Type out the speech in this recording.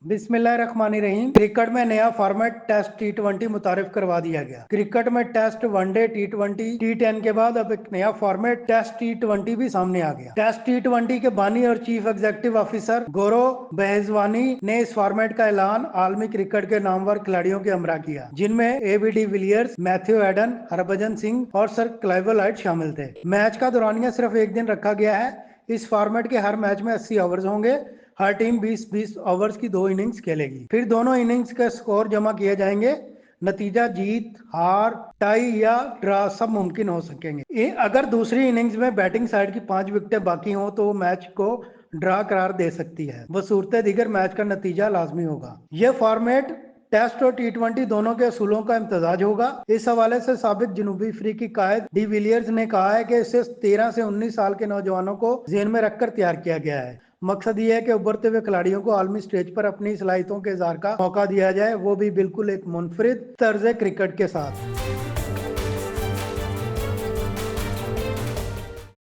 बिस्मिल्लाहिर्रहमानिर्रहीम। क्रिकेट में नया फॉर्मेट टेस्ट टी20 मुतारिफ करवा दिया गया। क्रिकेट में टेस्ट, वनडे, टी20, टी10 के बाद अब एक नया फॉर्मेट टेस्ट टी20 भी सामने आ गया। टेस्ट टी20 के बानी और चीफ एग्जीक्यूटिव ऑफिसर गौरव बेहजवानी ने इस फॉर्मेट का ऐलान आलमी क्रिकेट के नामवर खिलाड़ियों के हमरा किया, जिनमें AB de Villiers, Matthew Hayden, Harbhajan Singh और सर क्लाइव लाइट शामिल थे। मैच का दौरानिया सिर्फ एक दिन रखा गया है। इस फॉर्मेट के हर मैच में 80 ओवर्स होंगे। हर टीम 20-20 ओवर्स की 2 इनिंग्स खेलेगी। फिर दोनों इनिंग्स के स्कोर जमा किए जाएंगे। नतीजा जीत, हार, टाई या ड्रा सब मुमकिन हो सकेंगे। अगर दूसरी इनिंग्स में बैटिंग साइड की 5 विकेटें बाकी हों तो वो मैच को ड्रा करार दे सकती है। बसूरत दीगर मैच का नतीजा लाजमी होगा। यह फॉर्मेट टेस्ट और टी20 दोनों के असूलों का इम्तजाज होगा। इस हवाले से साबिक जनूबी अफ्रीकी कायद डी विलियर्स ने कहा है कि इसे 13 से 19 साल के नौजवानों को जेहन में रखकर तैयार किया गया है। मकसद ये है कि उभरते हुए खिलाड़ियों को आलमी स्टेज पर अपनी सलाहियतों के इज़हार का मौका दिया जाए, वो भी बिल्कुल एक मुनफरिद तर्ज क्रिकेट के साथ।